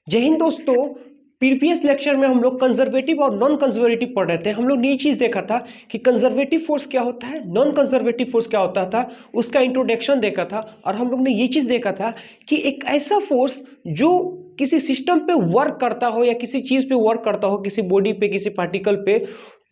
जय हिंद दोस्तों। Previous lecture में हम लोग कंजर्वेटिव और नॉन कंजर्वेटिव पढ़ रहे थे। हम लोग ने ये चीज देखा था कि कंजर्वेटिव फोर्स क्या होता है, नॉन कंजर्वेटिव फोर्स क्या होता था, उसका इंट्रोडक्शन देखा था। और हम लोग ने ये चीज देखा था कि एक ऐसा फोर्स जो किसी सिस्टम पे वर्क करता हो या किसी चीज पे वर्क करता हो, किसी बॉडी पे, किसी पार्टिकल पे,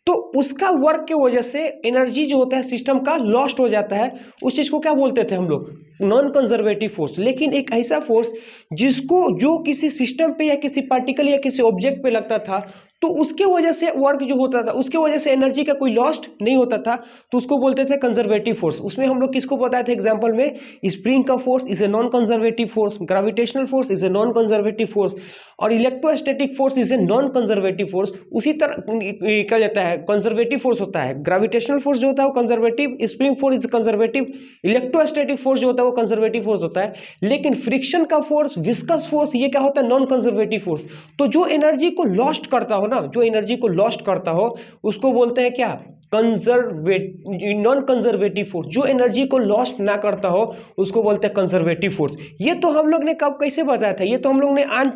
तो उसका वर्क के वजह से एनर्जी जो होता है सिस्टम का लॉस्ट हो जाता है। उस चीज को क्या बोलते थे हम लोग? Non conservative force. लेकिन एक ऐसा फोर्स जिसको जो किसी सिस्टम पे या किसी पार्टिकल या किसी ऑब्जेक्ट पे लगता था, तो उसके वजह से वर्क जो होता था, उसके वजह से एनर्जी का कोई लॉस्ट नहीं होता था, तो उसको बोलते थे कंजर्वेटिव फोर्स। उसमें हम लोग किसको बताए थे एग्जांपल में? स्प्रिंग का force is a non conservative force, gravitational force is a non conservative force, और electrostatic force is a non conservative force. उसी तरह क्या जाता है, कंजर्वेटिव फोर्स होता है, ग्रेविटेशनल फोर्स जो होता है वो conservative, spring force is conservative, electrostatic force जो होता है वो कंजर्वेटिव फोर्स होता है। लेकिन फ्रिक्शन का फोर्स, विस्कस फोर्स, ये क्या होता है? Non conservative force. तो जो एनर्जी को लॉस्ट करता हो ना, जो एनर्जी को लॉस्ट करता हो, उसको बोलते हैं क्या? Non conservative force. जो एनर्जी को लॉस्ट ना करता हो उसको बोलते हैं कंजर्वेटिव फोर्स। ये तो हम लोग ने कब कैसे बताया था? ये तो हम लोग ने आम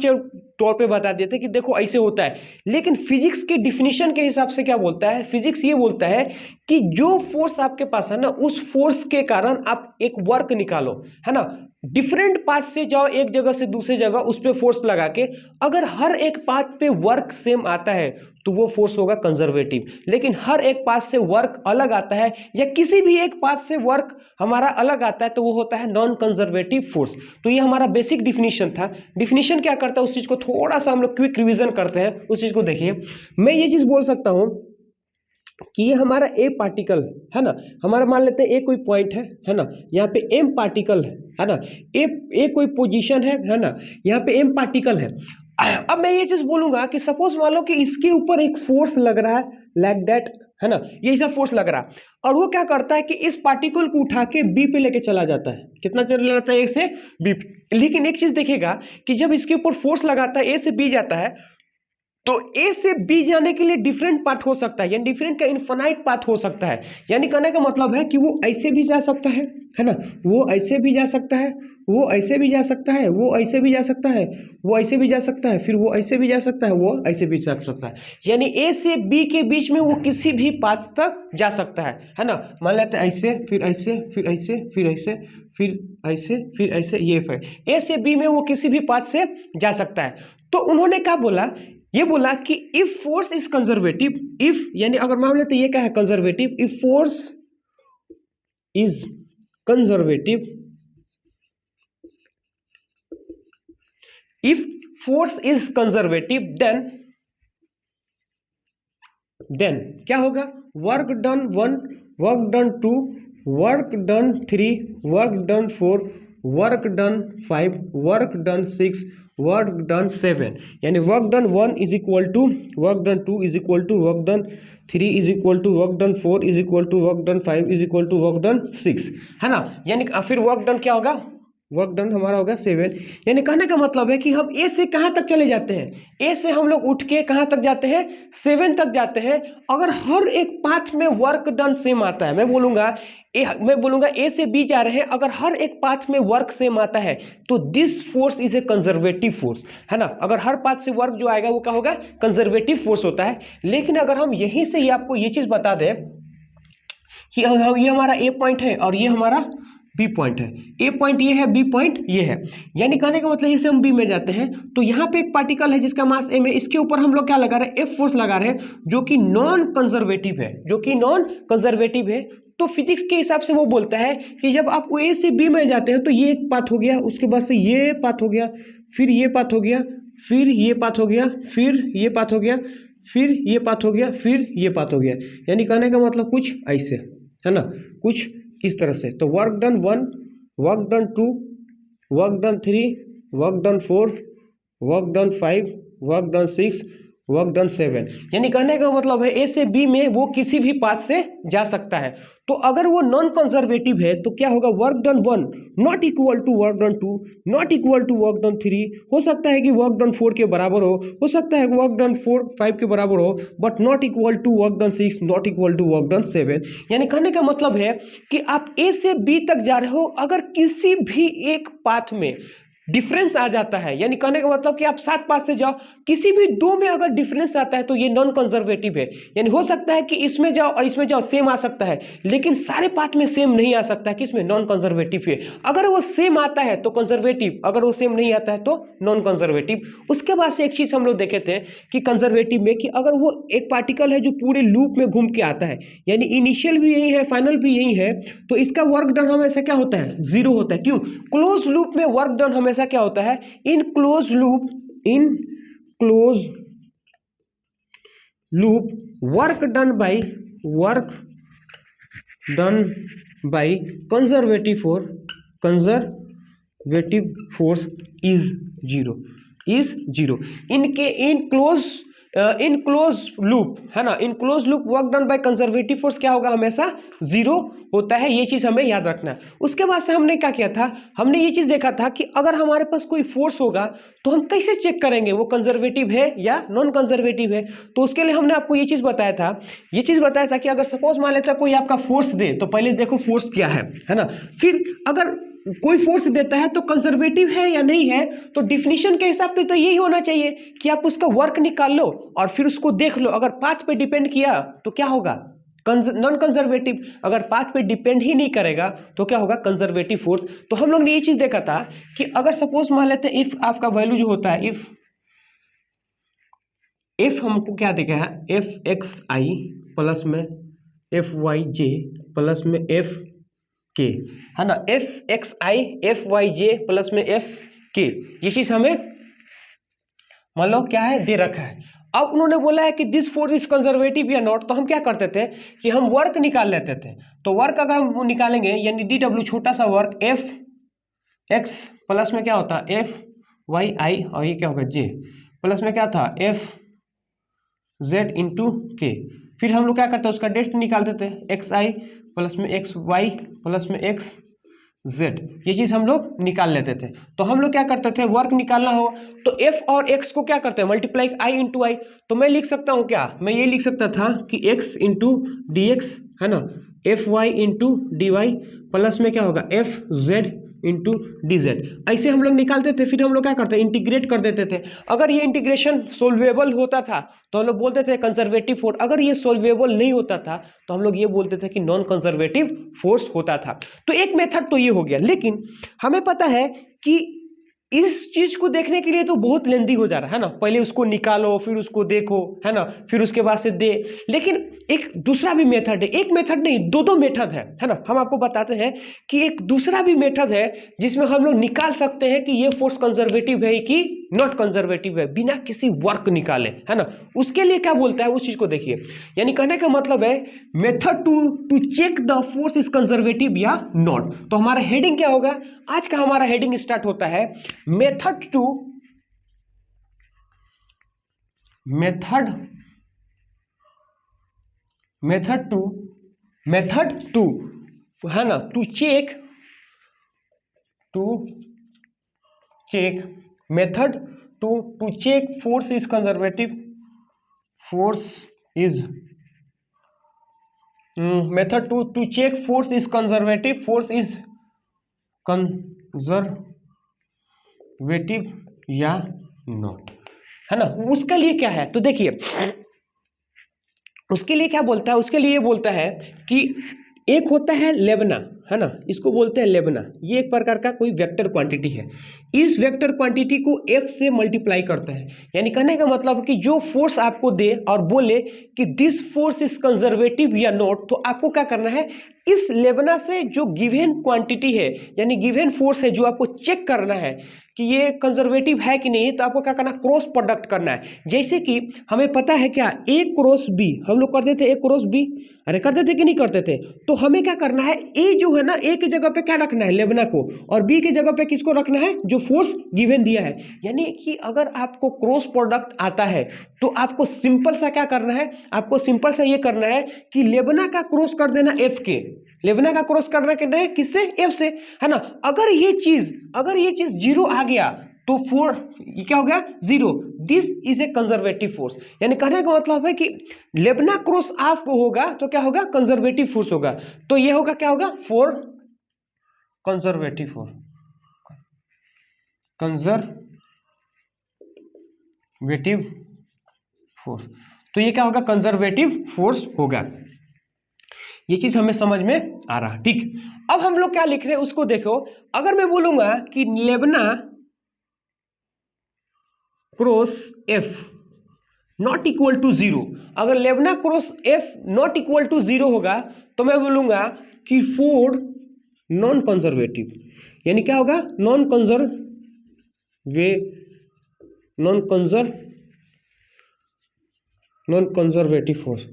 तौर पे बता दिए थे कि देखो ऐसे होता है। लेकिन फिजिक्स के डिफिनीशन के हिसाब से क्या बोलता है? फिजिक्स ये बोलता है कि जो फोर्स आपके पास है ना, उस फोर्स के कारण आप एक वर्क निकालो, है ना। डिफरेंट पाथ से जाओ, एक जगह से दूसरी जगह, उस पर फोर्स लगा के, अगर हर एक पाथ पे वर्क सेम आता है तो वो फोर्स होगा कंजर्वेटिव। लेकिन हर एक पाथ से वर्क अलग आता है या किसी भी एक पाथ से वर्क हमारा अलग आता है तो वो होता है नॉन कंजर्वेटिव फोर्स। तो ये हमारा बेसिक डिफिनीशन था। डिफिनीशन क्या करता है उस चीज को थोड़ा सा हम लोग क्विक रिवीजन करते हैं। उस चीज को देखिए, मैं ये चीज बोल सकता हूं कि ये हमारा ए पार्टिकल है ना, हमारा मान लेते हैं ए कोई पॉइंट है ना, यहाँ पे एम पार्टिकल है ना, ए कोई पोजीशन है ना, यहाँ पे एम पार्टिकल है। अब मैं ये चीज बोलूंगा कि सपोज मान लो कि इसके ऊपर एक फोर्स लग रहा है लाइक दैट, है ना, ये ऐसा फोर्स लग रहा है, और वो क्या करता है कि इस पार्टिकल को उठा के बी पे लेके चला जाता है। कितना चला जाता है? ए से बी। लेकिन एक चीज देखिएगा कि जब इसके ऊपर फोर्स लगाता है, ए से बी जाता है, तो ए से बी जाने के लिए डिफरेंट पाथ हो सकता है, यानी डिफरेंट का इनफाइनाइट पाथ हो सकता है। यानी कहने का मतलब है कि वो ऐसे भी जा सकता है ना, वो ऐसे भी जा सकता है, वो ऐसे भी जा सकता है, वो ऐसे भी जा सकता है, वो ऐसे भी जा सकता है, फिर वो ऐसे भी जा सकता है, वो ऐसे भी जा सकता है। यानी ए से बी के बीच में वो किसी भी पाथ तक जा सकता है ना। मान लेते हैं ऐसे, फिर ऐसे, फिर ऐसे, फिर ऐसे, फिर ऐसे, फिर ऐसे, ये फिर ए से बी में वो किसी भी पाथ से जा सकता है। तो उन्होंने क्या बोला? ये बोला कि if force is conservative, if यानी अगर मान लेते ये क्या है? Conservative. If force is conservative, if force is conservative, then क्या होगा? Work done 1, work done 2, work done 3, work done 4, work done 5, work done 6, work done 7। यानी work done 1 is equal to work done 2 is equal to work done 3 is equal to work done 4 is equal to work done 5 is equal to work done 6, है ना। यानी फिर work done क्या होगा? Work done हमारा होगा 7। यानी कहने का मतलब है कि हम ए से कहाँ तक चले जाते हैं? ए से हम लोग उठ के कहाँ तक जाते हैं? 7 तक जाते हैं। अगर हर एक पाथ में वर्क डन सेम आता है, मैं बोलूंगा ए से बी जा रहे हैं, अगर हर एक पाथ में वर्क सेम आता है तो this force is a conservative force, है ना। अगर हर पाथ से वर्क जो आएगा वो क्या होगा? कंजर्वेटिव फोर्स होता है। लेकिन अगर हम यहीं से ही आपको ये चीज बता दें कि ये हमारा ए पॉइंट है और ये हमारा बी पॉइंट है, ए पॉइंट ये है, बी पॉइंट ये है, यानी कहने का मतलब जैसे हम बी में जाते हैं तो यहाँ पे एक पार्टिकल है जिसका मास एम है, इसके ऊपर हम लोग क्या लगा रहे हैं? एफ फोर्स लगा रहे हैं, जो कि नॉन कंजर्वेटिव है, जो कि नॉन कंजर्वेटिव है। तो फिजिक्स के हिसाब से वो बोलता है कि जब आप ए से बी में जाते हैं तो ये एक पाथ हो गया, उसके बाद से ये पाथ हो गया, फिर ये पाथ हो गया, फिर ये पाथ हो गया, फिर ये पाथ हो गया, फिर ये पाथ हो गया, फिर ये पाथ हो गया। यानी कहने का मतलब कुछ ऐसे, है ना, कुछ इस तरह से। तो work done 1, work done 2, work done 3, work done 4, work done 5, work done 6, work done 7। यानी कहने का मतलब है ए से बी में वो किसी भी पाथ से जा सकता है। तो अगर वो नॉन कंजर्वेटिव है तो क्या होगा? Work done 1 not equal to work done 2, not equal to work done 3, हो सकता है कि वर्क डन 4 के बराबर हो सकता है वर्क डन 5 के बराबर हो, but not equal to work done 6, not equal to work done 7। यानी कहने का मतलब है कि आप ए से बी तक जा रहे हो, अगर किसी भी एक पाथ में डिफरेंस आ जाता है, यानी कहने का मतलब कि आप 7 पाथ से जाओ, किसी भी दो में अगर डिफरेंस आता है तो ये नॉन कंजर्वेटिव है। यानी हो सकता है कि इसमें जाओ और इसमें जाओ सेम आ सकता है, लेकिन सारे पाथ में सेम नहीं आ सकता है, किसमें? नॉन कंजर्वेटिव है। अगर वो सेम आता है तो कंजर्वेटिव, अगर वो सेम नहीं आता है तो नॉन कंजर्वेटिव। उसके बाद से एक चीज हम लोग देखे थे कि कंजर्वेटिव में कि अगर वो एक पार्टिकल है जो पूरे लूप में घूम के आता है, यानी इनिशियल भी यही है, फाइनल भी यही है, तो इसका वर्क डन हमेशा क्या होता है? जीरो होता है। क्यों? क्लोज लूप में वर्क डन हमेशा क्या होता है? In close loop work done by conservative force is zero. In close loop है ना, in close loop work done by conservative force क्या होगा? हमेशा जीरो होता है। ये चीज हमें याद रखना है। उसके बाद से हमने क्या किया था? हमने ये चीज देखा था कि अगर हमारे पास कोई फोर्स होगा तो हम कैसे चेक करेंगे वो कंजर्वेटिव है या नॉन कंजर्वेटिव है। तो उसके लिए हमने आपको ये चीज बताया था कि अगर सपोज मान लेता कोई आपका फोर्स दे तो पहले देखो फोर्स क्या है ना। फिर अगर कोई फोर्स देता है तो कंजर्वेटिव है या नहीं है, तो डिफिनीशन के हिसाब से तो यही होना चाहिए कि आप उसका वर्क निकाल लो और फिर उसको देख लो। अगर पाथ पे डिपेंड किया तो क्या होगा? Non conservative. अगर पाथ पे डिपेंड ही नहीं करेगा तो क्या होगा? Conservative force. तो हम लोग ने ये चीज देखा था कि अगर सपोज मान लेते हैं इफ आपका वैल्यू जो होता है, इफ हमको क्या देखा है? एफ एक्स आई प्लस में एफ वाई जे प्लस में एफ के, है ना। F x i f y j plus में एफ के, ये चीज हमें मान लो क्या है? दे रखा है। अब उन्होंने बोला है कि दिस फोर्स इज कंजर्वेटिव या नॉट, तो हम क्या करते थे कि हम वर्क निकाल लेते थे। तो वर्क अगर हम निकालेंगे यानी डी डब्ल्यू छोटा सा वर्क एफ एक्स प्लस में क्या होता है? एफ वाई आई, और ये क्या होगा? जे प्लस में क्या था? एफ जेड इंटू के। फिर हम लोग क्या करते हैं? उसका डेट निकाल देते हैं, एक्स आई प्लस में एक्स वाई प्लस में एक्स जेड, ये चीज हम लोग निकाल लेते थे। तो हम लोग क्या करते थे? वर्क निकालना हो तो एफ और एक्स को क्या करते हैं? मल्टीप्लाई आई इंटू आई। तो मैं लिख सकता हूँ क्या? मैं ये लिख सकता था कि एक्स इंटू डी एक्स, है ना, f y into d y plus में क्या होगा? F z into d z. ऐसे हम लोग निकालते थे। फिर हम लोग क्या करते हैं? इंटीग्रेट कर देते थे। अगर ये इंटीग्रेशन सोल्वेबल होता था तो हम लोग बोलते थे कंजर्वेटिव फोर्स। अगर ये सोल्वेबल नहीं होता था तो हम लोग ये बोलते थे कि नॉन कंजर्वेटिव फोर्स होता था। तो एक मेथड तो ये हो गया, लेकिन हमें पता है कि इस चीज को देखने के लिए तो बहुत लेंदी हो जा रहा है ना। पहले उसको निकालो, फिर उसको देखो, है ना, फिर उसके बाद से दे। लेकिन एक दूसरा भी मेथड है, एक मेथड नहीं, दो मेथड है ना। हम आपको बताते हैं कि एक दूसरा भी मेथड है जिसमें हम लोग निकाल सकते हैं कि ये फोर्स कंजर्वेटिव है कि नॉट कंजर्वेटिव है, बिना किसी वर्क निकाले, है ना। उसके लिए क्या बोलता है उस चीज को देखिए। यानी कहने का मतलब है method to check the force is conservative या नॉट। तो हमारा हेडिंग क्या होगा? आज का हमारा हेडिंग स्टार्ट होता है मेथड टू, है ना, to check method to check force is conservative, method to check force is conservative, या नॉट, है ना। उसके लिए क्या है? तो देखिए उसके लिए क्या बोलता है? उसके लिए बोलता है कि एक होता है लेबना, है ना, इसको बोलते हैं लेबना। ये एक प्रकार का कोई वेक्टर क्वांटिटी है। इस वेक्टर क्वांटिटी को एफ से मल्टीप्लाई करते हैं। यानी कहने का मतलब कि जो फोर्स आपको दे और बोले कि दिस फोर्स इज कंजर्वेटिव या नॉट, तो आपको क्या करना है? इस लेबना से जो गिवन क्वांटिटी है, यानी गिवन फोर्स है, जो आपको चेक करना है कि ये कंजर्वेटिव है कि नहीं, तो आपको क्या करना? क्रॉस प्रोडक्ट करना है। जैसे कि हमें पता है क्या? ए क्रॉस बी हम लोग करते थे, ए क्रॉस बी, अरे करते थे कि नहीं करते थे? तो हमें क्या करना है? ए जो है ना, ए की जगह पे क्या रखना है? लेबना को, और बी की जगह पे किसको रखना है? जो फोर्स गिवन दिया है। यानी कि अगर आपको क्रॉस प्रोडक्ट आता है तो आपको सिंपल सा क्या करना है? आपको सिंपल सा ये करना है कि लेबना का क्रॉस कर देना एफ के, लेबना का क्रॉस करना कितना है? किससे? एफ से, है ना। अगर ये चीज जीरो आ गया तो ये क्या हो गया? Zero. This is a conservative force. यानी कहने का मतलब है कि लेबना क्रॉस ऑफ होगा तो क्या होगा? कंजर्वेटिव फोर्स होगा। तो ये होगा क्या होगा? Conservative conservative force. तो ये क्या होगा, कंजर्वेटिव फोर्स होगा। ये चीज हमें समझ में आ रहा, ठीक। अब हम लोग क्या लिख रहे हैं उसको देखो। अगर मैं बोलूंगा कि लेबना cross F not equal to zero, अगर लेबना cross F not equal to zero होगा तो मैं बोलूंगा कि फोर्स नॉन कंजर्वेटिव, यानी क्या होगा, non conservative force.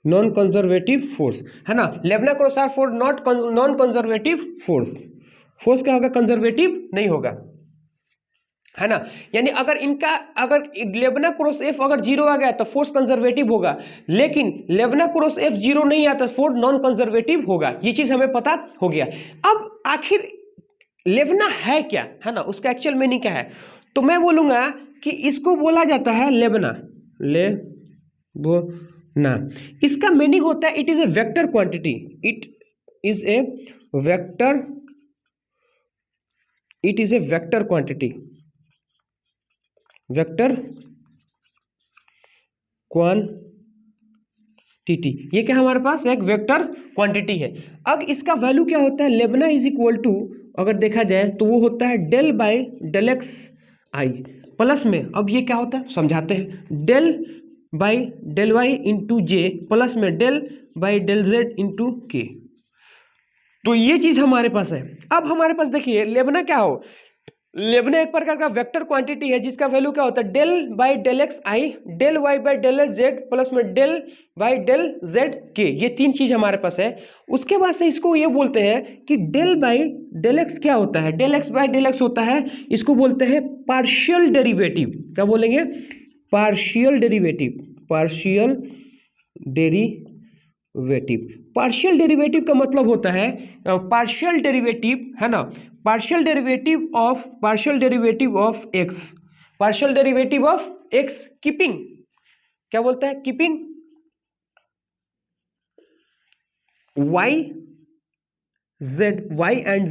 Non conservative force है ना, लेबना cross R force non conservative force. Force क्या होगा, कंजर्वेटिव नहीं होगा, है ना। यानी अगर इनका, अगर लेबना क्रॉस एफ अगर जीरो आ गया तो फोर्स कंजर्वेटिव होगा, लेकिन लेबना क्रॉस एफ जीरो नहीं आता तो फोर्स नॉन कंजर्वेटिव होगा। ये चीज हमें पता हो गया। अब आखिर लेबना है क्या, है ना, उसका एक्चुअल मीनिंग क्या है। तो मैं बोलूंगा कि इसको बोला जाता है लेबना, लेबना, इसका मीनिंग होता है it is a vector quantity, it is a vector, it is a vector quantity, vector quantity. ये क्या हमारे पास एक वेक्टर क्वांटिटी है। अब इसका वैल्यू क्या होता है, लेबना इज इक्वल टू, अगर देखा जाए तो वो होता है del by del x I plus में, अब ये क्या होता है समझाते हैं, del by del Y into J plus में del by del Z into K. तो ये चीज हमारे पास है। अब हमारे पास देखिए लेबना क्या हो, लेबना एक प्रकार का वेक्टर क्वांटिटी है जिसका वैल्यू क्या होता है, del by del x i del y by del z plus में डेल बाय डेल जेड के। ये तीन चीज हमारे पास है। उसके बाद से इसको ये बोलते हैं कि डेल बाय डेल एक्स क्या होता है, del x by del x होता है, इसको बोलते हैं पार्शियल डेरिवेटिव। क्या बोलेंगे, partial derivative, partial derivative. Partial derivative का मतलब होता है, पार्शियल डेरिवेटिव है ना, partial derivative of x, partial derivative of x keeping, क्या बोलता है, keeping y z, y and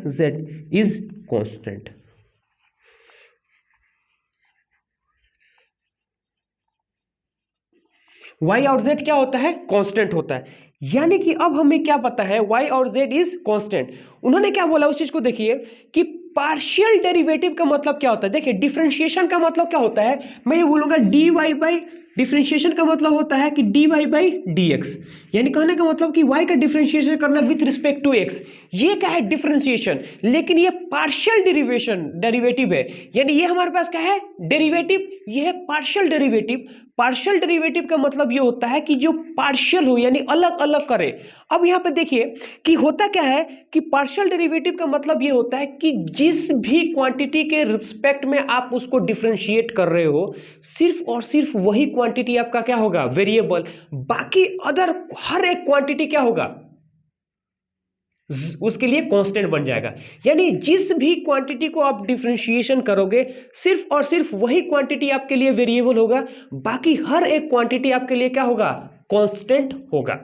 z is constant. y और z क्या होता है, कांस्टेंट होता है। यानी कि अब हमें क्या पता है, y और z इज कांस्टेंट। उन्होंने क्या बोला उस चीज को देखिए कि पार्शियल डेरिवेटिव का मतलब क्या होता है। देखिए डिफरेंशिएशन का मतलब क्या होता है, मैं ये बोलूंगा डी वाई बाई, डिफरेंशिएशन का मतलब होता है कि d y by d x, यानी कहने का मतलब कि y का डिफरेंशिएशन करना विथ रिस्पेक्ट टू x। ये क्या है, डिफरेंशिएशन। लेकिन ये पार्शियल डेरिवेटिव है, यानी ये हमारे पास क्या है, डेरिवेटिव, ये है पार्शियल डेरिवेटिव। पार्शियल डेरिवेटिव का मतलब ये होता है कि जो पार्शियल हो यानी अलग अलग करे। अब यहां पे देखिए कि होता क्या है कि पार्शियल डेरिवेटिव का मतलब ये होता है कि जिस भी क्वांटिटी के रिस्पेक्ट में आप उसको डिफरेंशिएट कर रहे हो, सिर्फ और सिर्फ वही क्वांटिटी आपका क्या होगा, वेरिएबल, बाकी अदर हर एक क्वांटिटी क्या होगा, उसके लिए कांस्टेंट बन जाएगा। यानी जिस भी क्वांटिटी को आप डिफरेंशिएशन करोगे, सिर्फ और सिर्फ वही क्वांटिटी आपके लिए वेरिएबल होगा, बाकी हर एक क्वांटिटी आपके लिए क्या होगा, कांस्टेंट होगा।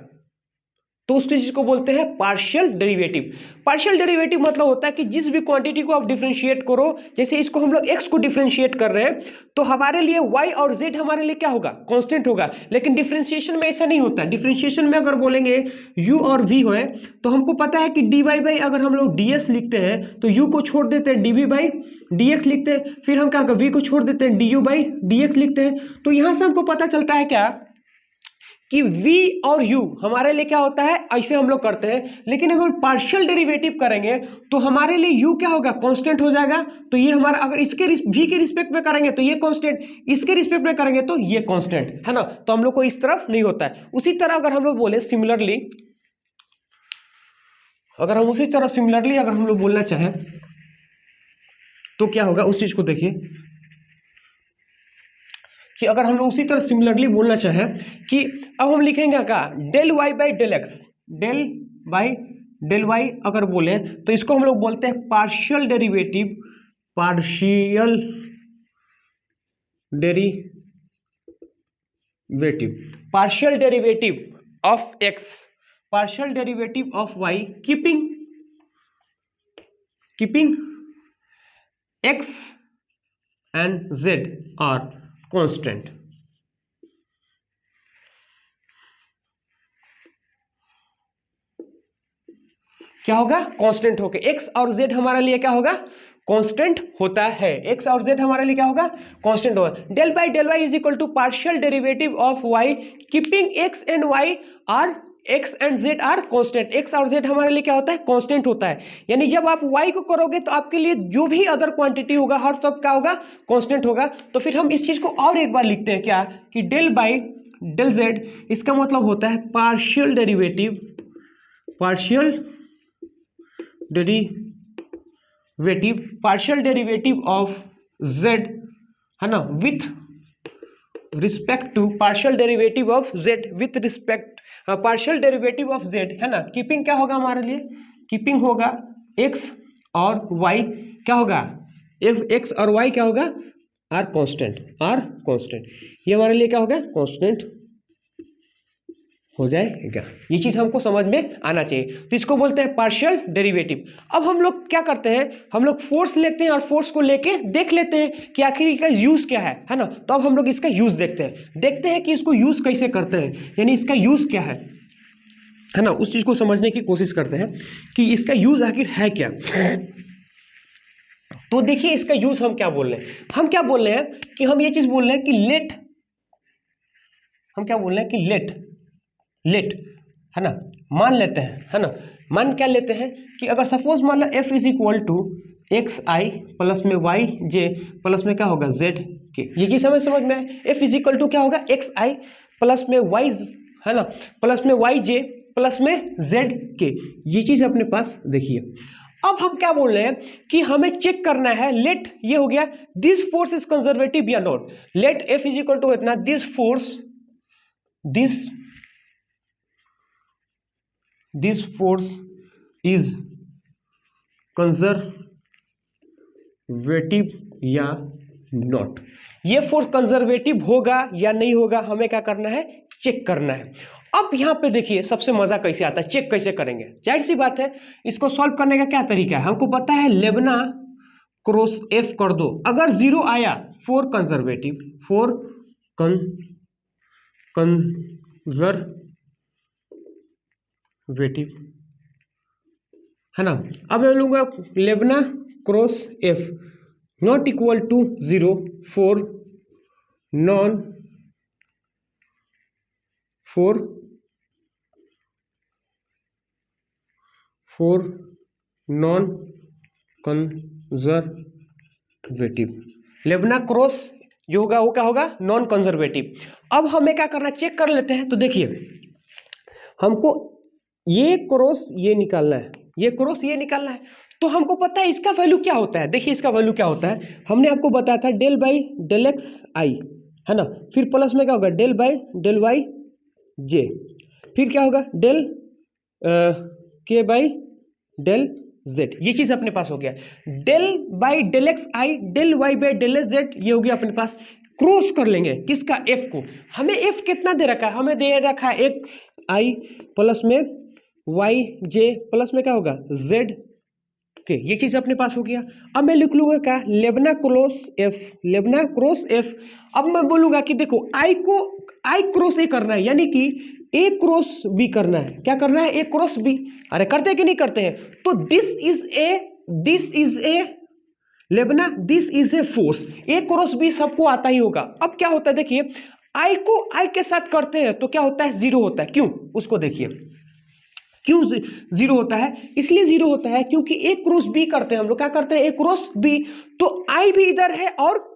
तो उस चीज को बोलते हैं पार्शियल डेरिवेटिव। पार्शियल डेरिवेटिव मतलब होता है कि जिस भी क्वांटिटी को आप डिफरेंशिएट करो, जैसे इसको हम लोग x को डिफरेंशिएट कर रहे हैं, तो हमारे लिए y और z हमारे लिए क्या होगा, कांस्टेंट होगा। लेकिन डिफरेंशिएशन में ऐसा नहीं होता। डिफरेंशिएशन में अगर बोलेंगे u और v है, तो हमको पता है कि dy बाई अगर हम लोग ds लिखते हैं तो u को छोड़ देते हैं, dv बाई dx लिखते हैं, फिर हम क्या v को छोड़ देते हैं, du बाई dx लिखते हैं। तो यहां से हमको पता चलता है क्या कि v और u हमारे लिए क्या होता है, ऐसे हम लोग करते हैं। लेकिन अगर पार्शियल डेरिवेटिव करेंगे तो हमारे लिए u क्या होगा, कांस्टेंट हो जाएगा। तो ये हमारा, अगर इसके v के रिस्पेक्ट में करेंगे तो ये कांस्टेंट, इसके रिस्पेक्ट में करेंगे तो ये कांस्टेंट, है ना। तो हम लोग को इस तरफ नहीं होता है। उसी तरह अगर हम लोग बोले सिमिलरली, अगर हम उसी तरह सिमिलरली अगर हम लोग बोलना चाहें तो क्या होगा, उस चीज को देखिए कि अगर हम लोग उसी तरह सिमिलरली बोलना चाहें कि अब हम लिखेंगे क्या, del y by del x, del by del y अगर बोले तो इसको हम लोग बोलते हैं partial derivative, partial derivative, partial derivative of x, partial derivative of y keeping x and z are constant। क्या होगा? कांस्टेंट होके x और z हमारे लिए क्या होगा? कांस्टेंट होता है। x और z हमारे लिए क्या होगा? कांस्टेंट होगा। Del by del y is equal to partial derivative of y keeping x and y are x and z are constant. x और z हमारे लिए क्या होता है? कांस्टेंट होता है। यानी जब आप y को करोगे तो आपके लिए जो भी अदर क्वांटिटी होगा हर सब क्या होगा? कांस्टेंट होगा। तो फिर हम इस चीज को और एक बार लिखते हैं क्या कि डेल बाई डेल z, इसका मतलब होता है पार्शियल डेरिवेटिव ऑफ z, है ना, with respect to partial derivative of z with respect partial derivative of z, है ना। कीपिंग क्या होगा हमारे लिए? कीपिंग होगा x और y क्या होगा? x और y क्या होगा? Are constant. ये हमारे लिए क्या होगा? कांस्टेंट हो जाएगा। ये चीज हमको समझ में आना चाहिए। तो इसको बोलते हैं पार्शियल डेरिवेटिव। अब हम लोग क्या करते हैं? हम लोग फोर्स लेते हैं और फोर्स को लेके देख लेते हैं कि आखिर इसका यूज क्या है ना। तो अब हम लोग इसका यूज देखते हैं कि इसको यूज कैसे करते हैं, यानी इसका यूज क्या है ना। उस चीज को समझने की कोशिश करते हैं कि इसका यूज आखिर है क्या। तो देखिए इसका यूज हम क्या बोल रहे हैं? हम क्या बोल रहे हैं कि हम ये चीज बोल रहे हैं कि लेट, है ना, मान लेते हैं, है ना। मान क्या लेते हैं कि अगर सपोज मान लो f is equal to x I plus में वाई जे प्लस में क्या होगा? z के। ये चीज हमें समझ में है। f इज इक्वल टू क्या होगा? एक्स आई प्लस में वाई, है ना, प्लस में वाई जे प्लस में z के। ये चीज अपने पास देखिए। अब हम क्या बोल रहे हैं कि हमें चेक करना है, लेट ये हो गया दिस फोर्स इज कंजर्वेटिव या not. Let f is equal to इतना दिस फोर्स इज कंजर्वेटिव या नॉट। ये फोर्स कंजर्वेटिव होगा या नहीं होगा, हमें क्या करना है? चेक करना है। अब यहां पे देखिए सबसे मजा कैसे आता है, चेक कैसे करेंगे। जाहिर सी बात है, इसको सॉल्व करने का क्या तरीका है? हमको पता है लेबना क्रॉस एफ कर दो। अगर जीरो आया फोर कंजर्वेटिव, है ना। अब मैं लूंगा लेबना cross F not equal to zero for non conservative. लेबना क्रॉस जो होगा वो क्या होगा? Non conservative. अब हमें क्या करना है? चेक कर लेते हैं। तो देखिए हमको ये क्रॉस ये निकालना है, ये क्रॉस ये निकालना है। तो हमको पता है इसका वैल्यू क्या होता है। देखिए इसका वैल्यू क्या होता है, हमने आपको बताया था डेल बाई डेल एक्स आई, है ना, फिर प्लस में क्या होगा? डेल बाई डेल वाई जे, फिर क्या होगा? डेल के बाई डेल जेड। ये चीज अपने पास हो गया। Del by del x i del y by del s z, ये हो गया अपने पास। क्रॉस कर लेंगे किसका? एफ को। हमें एफ कितना दे रखा है? हमें दे रखा है एक्स आई प्लस में वाई जे प्लस में क्या होगा? जेड के। ये चीज अपने पास हो गया। अब मैं लिख लूंगा क्या? लेबना क्रॉस एफ। अब मैं बोलूंगा कि देखो आई क्रॉस ए करना है, यानी कि ए क्रॉस बी करना है। क्या करना है? A cross B. अरे करते हैं कि नहीं करते हैं? तो दिस इज ए लेबना, this is a force. A cross B सबको आता ही होगा। अब क्या होता है देखिए, आई को आई के साथ करते हैं तो क्या होता है? जीरो होता है। क्यों? उसको देखिए क्यों जीरो होता है। इसलिए जीरो होता है क्योंकि ए क्रॉस बी करते हैं हम लोग। क्या करते हैं? ए क्रॉस बी। तो आई भी इधर है और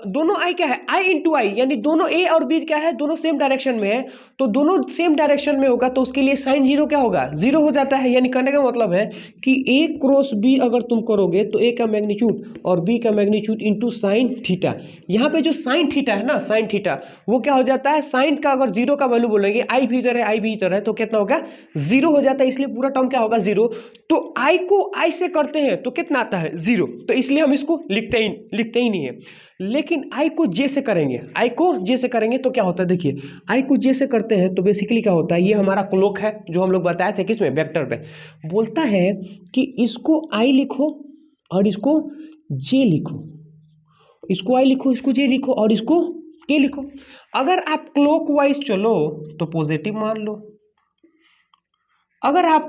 दोनों आई क्या है? आई इंटू आई, यानी दोनों ए और बी क्या है? दोनों सेम डायरेक्शन में है। तो दोनों सेम डायरेक्शन में होगा तो उसके लिए साइन जीरो क्या होगा? जीरो हो जाता है। यानी कहने का मतलब है कि ए क्रॉस बी अगर तुम करोगे तो ए का मैग्नीट्यूड और बी का मैग्नीट्यूड इंटू साइन थीटा। यहाँ पे जो साइन थीटा है ना, साइन थीटा, वो क्या हो जाता है? साइन का अगर जीरो का वैल्यू बोलेंगे, आई भी इधर है आई भी इधर है, तो कितना होगा? जीरो हो जाता है। इसलिए पूरा टर्म क्या होगा? जीरो। तो आई को आई से करते हैं तो कितना आता है? जीरो। तो इसलिए हम इसको लिखते ही नहीं है। लेकिन आई को जे से करेंगे, आई को जे से करेंगे तो क्या होता है? देखिए आई को जे से करते करते हैं तो बेसिकली क्या होता है, ये हमारा क्लॉक है जो हम लोग बताए थे किसमें, वेक्टर पे। बोलता है कि इसको आई लिखो और इसको जे लिखो, इसको आई लिखो, इसको जे लिखो और इसको के लिखो। अगर आप क्लॉक वाइज चलो तो पॉजिटिव मान लो, अगर आप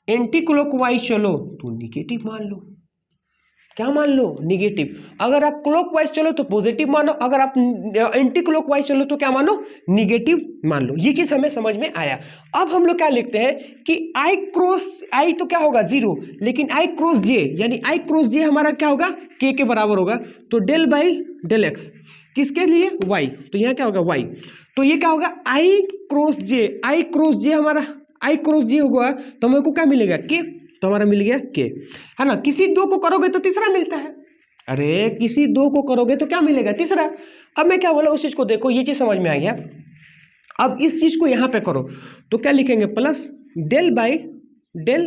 एंटी क्लॉक वाइज चलो तो निगेटिव मान लो। क्या मान लो, निगेटिव। अगर आप क्लॉक वाइज चलो तो पॉजिटिव मानो, अगर आप एंटी क्लॉक वाइज चलो तो क्या मानो, निगेटिव मान लो। ये चीज हमें समझ में आया। अब हम लोग क्या लिखते हैं कि आई क्रॉस आई तो क्या होगा 0, लेकिन आई क्रॉस जे, यानी आई क्रॉस जे हमारा क्या होगा, के बराबर होगा। तो डेल बाई डेल एक्स किसके लिए, वाई, तो यहाँ क्या होगा वाई। तो ये क्या होगा, आई क्रॉस जे, आई क्रॉस जे हमारा, आई क्रॉस जे होगा तो हमें को क्या मिलेगा, के, तो हमारा मिल गया के, है ना। किसी दो को करोगे तो तीसरा मिलता है, अरे किसी दो को करोगे तो क्या मिलेगा, तीसरा। अब मैं क्या बोला उस चीज को देखो, ये चीज समझ में आ गया। अब इस चीज को यहां पे करो तो क्या लिखेंगे, plus del by del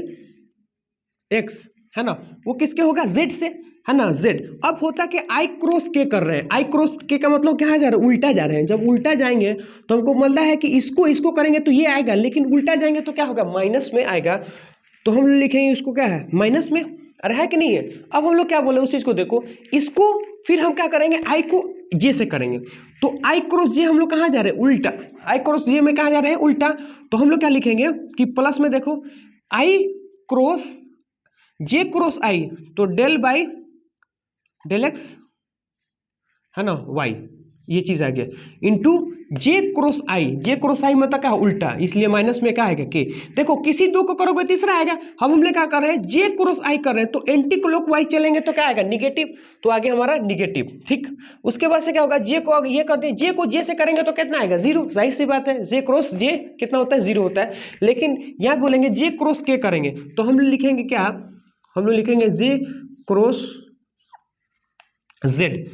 x, है ना, वो किसके होगा, जेड से, है ना, जेड। अब होता कि आई क्रॉस के कर रहे हैं, आई क्रॉस के का मतलब क्या जा रहा है, उल्टा जा रहे हैं। जब उल्टा जाएंगे तो हमको मिलता है कि इसको इसको करेंगे तो ये आएगा, लेकिन उल्टा जाएंगे तो क्या होगा, माइनस में आएगा। तो हम लिखेंगे इसको क्या है, माइनस में, अरे है कि नहीं है। अब हम लोग क्या बोले उस चीज को देखो, इसको फिर हम क्या करेंगे, आई को जे से करेंगे। तो आई क्रॉस जे हम लोग कहाँ जा रहे हैं, उल्टा, आई क्रॉस जे में कहाँ जा रहे हैं, उल्टा। तो हम लोग क्या लिखेंगे कि प्लस में देखो आई क्रॉस जे क्रॉस आई, तो डेल बाई डेल एक्स, है ना, वाई, ये चीज आ गया, इंटू जे क्रॉस आई, जे क्रॉस आई मतलब क्या उल्टा, इसलिए माइनस में क्या आएगा, के। देखो किसी दो को करोगे तीसरा आएगा, हम लोग क्या कर रहे हैं, जे क्रॉस आई कर रहे हैं, तो एंटी क्लॉक वाइज चलेंगे तो क्या आएगा, निगेटिव, तो आगे हमारा निगेटिव, ठीक। उसके बाद से क्या होगा, जे को ये करते हैं, जे को जे से करेंगे तो कितना आएगा, 0, जाहिर सी बात है, जे क्रॉस जे कितना होता है, 0 होता है। लेकिन यहाँ बोलेंगे जे क्रॉस के करेंगे तो हम लोग लिखेंगे क्या, हम लोग लिखेंगे जे क्रॉस जेड,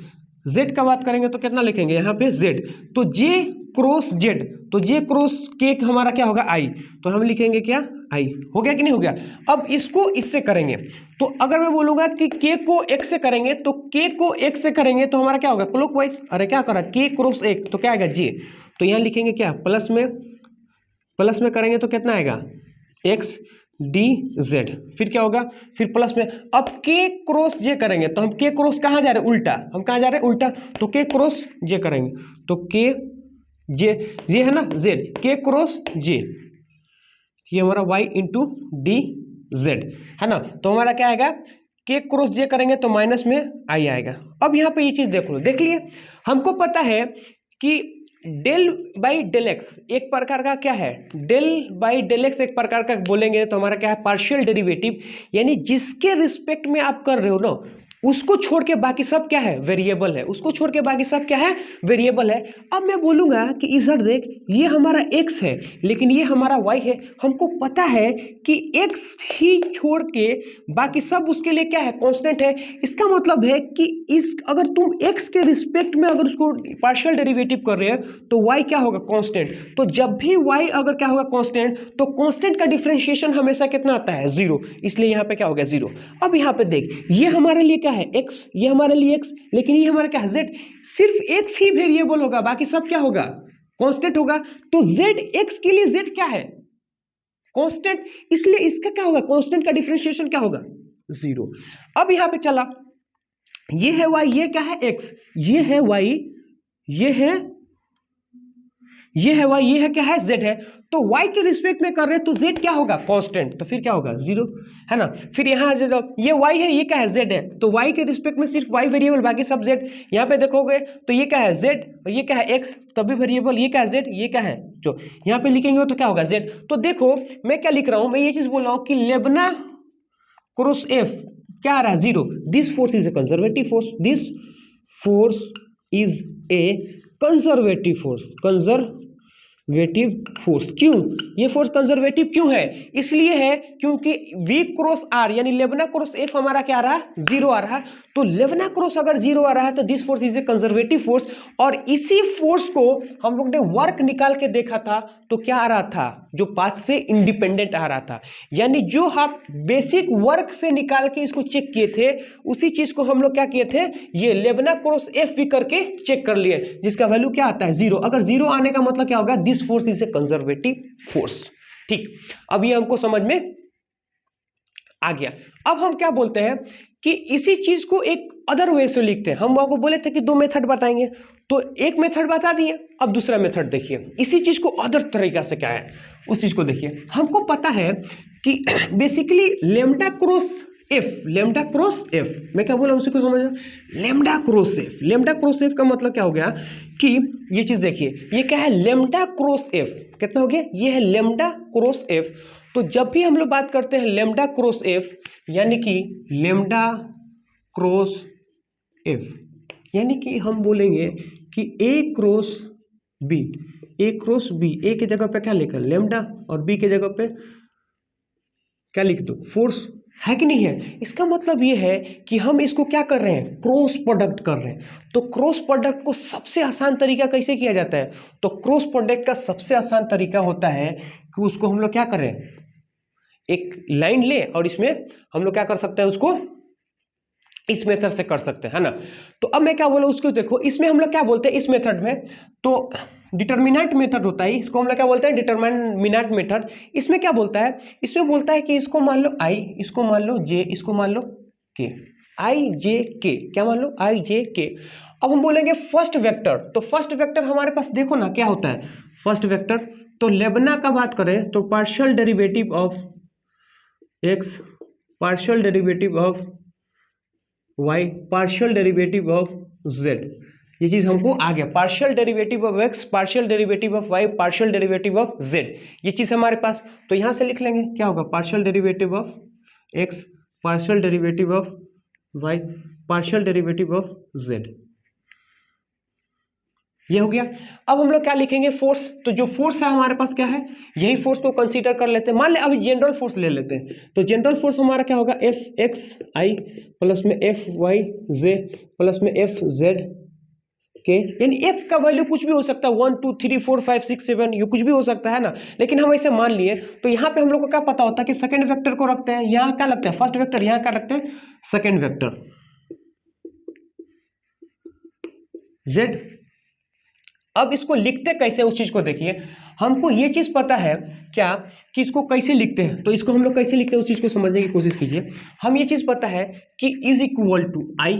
जेड का बात करेंगे तो कितना लिखेंगे यहाँ पे, जेड। तो जे क्रॉस जेड, तो जे क्रॉस के हमारा क्या होगा, आई, तो हम लिखेंगे क्या, आई। हो गया कि नहीं हो गया। अब इसको इससे करेंगे तो अगर मैं बोलूंगा कि के को एक से करेंगे, तो के को एक से करेंगे तो हमारा क्या होगा, क्लॉक वाइज, अरे क्या करा, के क्रॉस एक, तो क्या आएगा, जे। तो यहाँ लिखेंगे क्या, प्लस में करेंगे तो कितना आएगा, एक्स डी जेड, फिर क्या होगा, फिर प्लस में। अब के क्रॉस जे करेंगे तो हम के क्रॉस कहाँ जा रहे हैं, उल्टा, हम कहाँ जा रहे हैं, उल्टा। तो के क्रॉस जे करेंगे तो के जे, जे है ना जेड, के क्रॉस जे, ये हमारा वाई इंटू डी जेड, है ना। तो हमारा क्या आएगा, के क्रॉस जे करेंगे तो माइनस में आई आएगा। अब यहाँ पे ये चीज देख लो, देख लिए, हमको पता है कि डेल बाई डेल एक्स एक प्रकार का क्या है, डेल बाई डेल एक्स एक प्रकार का बोलेंगे तो हमारा क्या है, पार्शियल डेरिवेटिव, यानी जिसके रिस्पेक्ट में आप कर रहे हो ना, उसको छोड़ के बाकी सब क्या है, वेरिएबल है, उसको छोड़ के बाकी सब क्या है, वेरिएबल है। अब मैं बोलूंगा कि इधर देख, ये हमारा x है लेकिन ये हमारा y है, हमको पता है कि x ही छोड़ के बाकी सब उसके लिए क्या है, कांस्टेंट है। इसका मतलब है कि इस अगर तुम x के रिस्पेक्ट में अगर उसको पार्शियल डेरिवेटिव कर रहे हो तो y क्या होगा, कांस्टेंट। तो जब भी y अगर क्या होगा, कांस्टेंट, तो कांस्टेंट का डिफरेंशिएशन हमेशा कितना आता है, 0, इसलिए यहाँ पे क्या हो गया, 0। अब यहाँ पे देख, ये हमारे लिए क्या है, x, ये हमारे लिए x, लेकिन ये हमारा क्या है, z। सिर्फ x ही वेरिएबल होगा, बाकी सब क्या होगा, कांस्टेंट होगा। तो z, x के लिए z क्या है, कांस्टेंट, इसलिए इसका क्या होगा, कांस्टेंट का डिफरेंशिएशन क्या होगा, 0। अब यहाँ पे चला, ये है y, ये क्या है x, ये है y, ये है y, ये है क्या है, z है। तो y के रिस्पेक्ट में कर रहे हैं तो z क्या होगा, कांस्टेंट, तो फिर क्या होगा, 0, है ना। फिर यहाँ से ये y है, ये क्या है, z है, तो y के रिस्पेक्ट में सिर्फ y वेरिएबल, बाकी सब z। यहाँ पे देखोगे तो ये क्या है, z, और ये क्या है, x, तभी वेरिएबल, ये क्या है, z, ये क्या है, जो यहाँ पे लिखेंगे तो क्या होगा, z। तो देखो मैं क्या लिख रहा हूँ, मैं ये चीज बोल रहा हूँ कि लेबना क्रॉस f क्या आ रहा है, 0। This force is a conservative force, this force is a conservative force, conservative force. क्यों ये फोर्स कंजर्वेटिव क्यों है, इसलिए है क्योंकि v क्रॉस r यानी लेबना क्रॉस f हमारा क्या आ रहा है, 0 आ रहा है। तो लेबना क्रॉस अगर 0 आ रहा है तो this force is a conservative force. और इसी फोर्स को हम लोग ने वर्क निकाल के देखा था तो क्या आ रहा था, जो पाथ से इंडिपेंडेंट आ रहा था, यानी जो आप बेसिक वर्क से निकाल के इसको चेक किए थे उसी चीज को हम लोग क्या किए थे, ये लेबना क्रॉस f भी करके चेक कर लिए, जिसका वैल्यू क्या आता है, 0। अगर 0 आने का मतलब क्या होगा, this this force is a conservative force. ठीक, अब ये हमको समझ में आ गया। अब हम क्या बोलते हैं कि इसी चीज को एक अदर वे से लिखते हैं। हम आपको बोले थे कि दो मेथड बताएंगे, तो एक मेथड बता दिए, अब दूसरा मेथड देखिए इसी चीज को अदर तरीका से क्या है उस चीज को देखिए। हमको पता है कि basically lambda cross F, lambda cross F, मैं क्या बोला उसी को समझ, lambda cross F. Lambda cross F का मतलब क्या हो गया कि ये चीज देखिए, ये क्या है लेमडा क्रॉस एफ, कितना हो गया, ये है लेमडा क्रॉस एफ। तो जब भी हम लोग बात करते हैं लेमडा क्रॉस एफ, यानी कि लेमडा क्रॉस एफ, यानी कि हम बोलेंगे कि ए क्रॉस बी, ए क्रॉस बी, ए की जगह पे क्या लिखा लेमडा और बी की जगह पे क्या लिख दो फोर्स, है कि नहीं है। इसका मतलब ये है कि हम इसको क्या कर रहे हैं, क्रॉस प्रोडक्ट कर रहे हैं। तो क्रॉस प्रोडक्ट को सबसे आसान तरीका कैसे किया जाता है, तो क्रॉस प्रोडक्ट का सबसे आसान तरीका होता है कि उसको हम लोग क्या करें, एक लाइन ले और इसमें हम लोग क्या कर सकते हैं, उसको इस मेथड से कर सकते हैं, है ना। तो अब मैं क्या बोला उसको देखो, इसमें हम लोग क्या बोलते हैं इस मेथड में, तो डिटर्मिनेंट मेथड होता है, इसको हम लोग क्या बोलते हैं डिटर्मिनेंट मेथड। इसमें क्या बोलता है, इसमें बोलता है कि इसको मान लो आई, इसको मान लो जे, इसको मान लो के, आई जे के, क्या मान लो आई जे के। अब हम बोलेंगे फर्स्ट वेक्टर, तो फर्स्ट वेक्टर हमारे पास देखो ना क्या होता है फर्स्ट वेक्टर, तो लेबना का बात करें तो partial derivative of x, partial derivative of y, partial derivative of z, ये चीज हमको आ गया, partial derivative of x, partial derivative of y, partial derivative of z, ये चीज हमारे पास। तो यहां से लिख लेंगे क्या होगा, partial derivative of x, partial derivative of y, partial derivative of z, ये हो गया। अब हम लोग क्या लिखेंगे फोर्स, तो जो फोर्स है हमारे पास क्या है, यही फोर्स को कंसीडर कर लेते हैं। मान ले अभी जनरल फोर्स ले लेते हैं, तो जनरल फोर्स हमारा क्या होगा, एफ एक्स आई प्लस में एफ वाई जे प्लस में एफ जेड के, यानी एफ का वैल्यू कुछ भी हो सकता है, 1 2 3 4 5 6 7, ये कुछ भी हो सकता है ना। लेकिन हम ऐसे मान लिए, तो यहाँ पे हम लोग को क्या पता होता है कि सेकंड वेक्टर को रखते हैं, यहाँ क्या लगता है फर्स्ट वेक्टर, यहाँ क्या रखते हैं सेकंड वेक्टर जेड। अब इसको लिखते कैसे उस चीज को देखिए, हमको ये चीज पता है क्या कि इसको कैसे लिखते हैं, तो इसको हम लोग कैसे लिखते हैं उस चीज को समझने की कोशिश कीजिए। हम ये चीज पता है कि इज इक्वल टू आई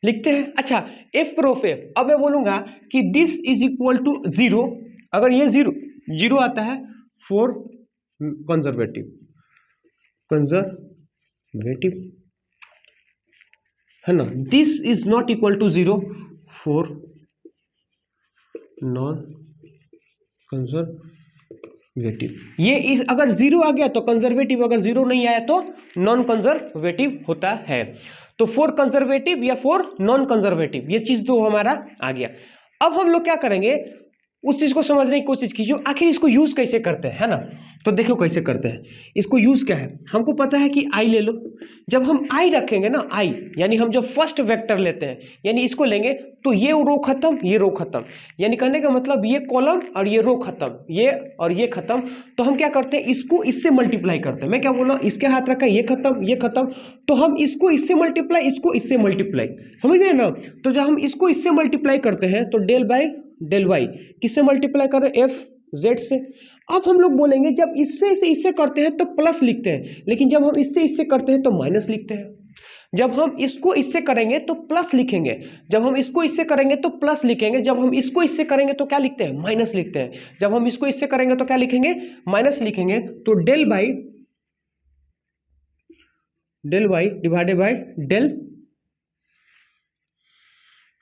लिखते हैं। अच्छा एफ क्रॉस एफ, अब मैं बोलूंगा कि दिस इज इक्वल टू 0, अगर ये 0 आता है फॉर कंजर्वेटिव, कंजर्वेटिव है ना, this is not equal to 0 for non conservative. ये अगर 0 आ गया तो कंजर्वेटिव, अगर 0 नहीं आया तो नॉन कंजर्वेटिव होता है। तो फॉर कंजर्वेटिव या फॉर नॉन कंजर्वेटिव, ये चीज दो हमारा आ गया। अब हम लोग क्या करेंगे उस चीज को समझने की कोशिश कीजिए, आखिर इसको यूज कैसे करते हैं, है ना। तो देखो कैसे करते हैं इसको, यूज क्या है हमको पता है कि आई ले लो। जब हम आई रखेंगे ना, आई यानी हम जब फर्स्ट वेक्टर लेते हैं, यानी इसको लेंगे तो ये रो खत्म, ये रो खत्म, यानी कहने का मतलब ये कॉलम और ये रो खत्म, ये और ये खत्म। तो हम क्या करते हैं इसको इससे मल्टीप्लाई करते हैं। मैं क्या बोला, इसके हाथ रखा, ये खत्म ये खत्म, तो हम इसको इससे मल्टीप्लाई, इसको इससे मल्टीप्लाई, समझ में ना। तो जब हम इसको इससे मल्टीप्लाई करते हैं तो डेल बाई डेल वाई किससे मल्टीप्लाई कर रहे हैं, एफ जेड से। अब हम लोग बोलेंगे जब इससे से इससे करते हैं तो प्लस लिखते हैं, लेकिन जब हम इससे इससे करते हैं तो माइनस लिखते हैं। जब हम इसको इससे करेंगे तो प्लस लिखेंगे, जब हम इसको इससे करेंगे तो प्लस लिखेंगे, जब हम इसको इससे करेंगे तो क्या लिखते हैं माइनस लिखते हैं, जब हम इसको इससे करेंगे तो क्या लिखेंगे माइनस लिखेंगे। तो del y divided by del,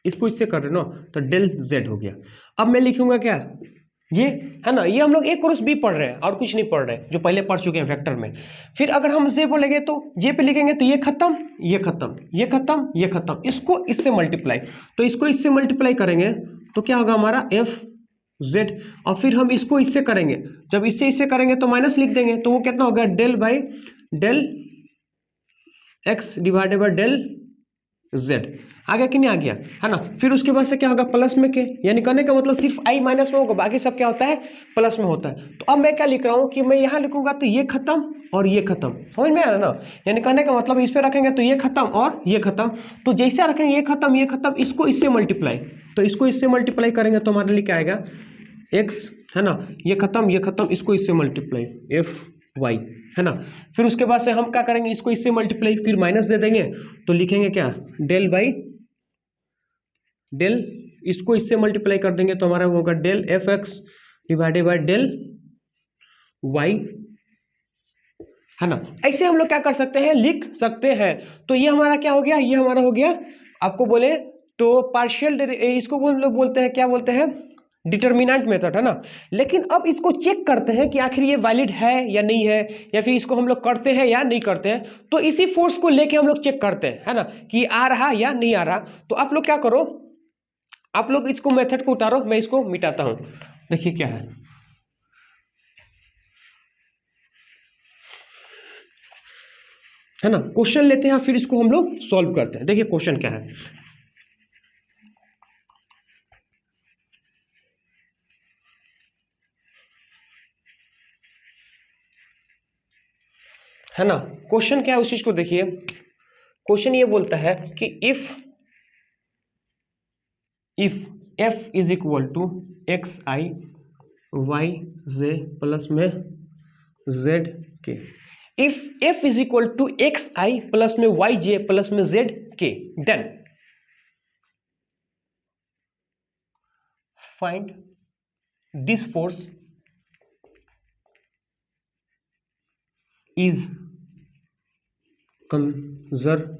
इसको इससे कर रहे ना तो डेल जेड हो गया। अब मैं लिखूंगा क्या, ये है ना, ये हम लोग ए क्रॉस बी पढ़ रहे हैं और कुछ नहीं पढ़ रहे हैं, जो पहले पढ़ चुके हैं वेक्टर में। फिर अगर हम जे बोलेंगे तो जे पे लिखेंगे तो ये खत्म ये खत्म ये खत्म ये खत्म, इसको इससे मल्टीप्लाई, तो इसको इससे मल्टीप्लाई करेंगे तो क्या होगा हमारा एफ जेड। और फिर हम इसको इससे करेंगे, जब इससे इससे करेंगे तो माइनस लिख देंगे, तो वो कितना होगा del by del X divided by del Z आ गया कि नहीं आ गया, है ना। फिर उसके बाद से क्या होगा, प्लस में के, यानी कहने का मतलब सिर्फ आई माइनस में होगा, बाकी सब क्या होता है, प्लस में होता है। तो अब मैं क्या लिख रहा हूँ कि मैं यहाँ लिखूंगा तो ये खत्म और ये खत्म, समझ में आ रहा ना। यानी कहने का मतलब इस पे रखेंगे तो ये खत्म और ये खत्म, तो जैसे रखेंगे ये खत्म, इसको इससे मल्टीप्लाई, तो इसको इससे मल्टीप्लाई करेंगे तो हमारे लिए क्या आएगा, एक्स, है ना। ये खत्म, इसको इससे मल्टीप्लाई, एफ वाई, है ना। फिर उसके बाद से हम क्या करेंगे, इसको इससे मल्टीप्लाई, फिर माइनस दे देंगे, तो लिखेंगे क्या, डेल बाई डेल, इसको इससे मल्टीप्लाई कर देंगे तो हमारा वो होगा del f x divided by del y, है ना। ऐसे हम लोग क्या कर सकते हैं, लिख सकते हैं। तो ये हमारा क्या हो गया, ये हमारा हो गया, आपको बोले तो पार्शियल, इसको लोग बोलते हैं, क्या बोलते हैं, डिटर्मिनेंट मेथड, है ना। लेकिन अब इसको चेक करते हैं कि आखिर ये वैलिड है या नहीं है, या फिर इसको हम लोग करते हैं या नहीं करते हैं। तो इसी फोर्स को लेके हम लोग चेक करते हैं, है ना, कि आ रहा या नहीं आ रहा। तो आप लोग क्या करो, आप लोग इसको मेथड को उतारो, मैं इसको मिटाता हूं। देखिए क्या है ना। क्वेश्चन लेते हैं फिर इसको हम लोग सॉल्व करते हैं। देखिए क्वेश्चन क्या है ना। क्वेश्चन क्या है उस चीज को देखिए। क्वेश्चन ये बोलता है कि if f is equal to x i y j plus में z k, if f is equal to x I plus में वाई जे प्लस में z k, then find this force is conservative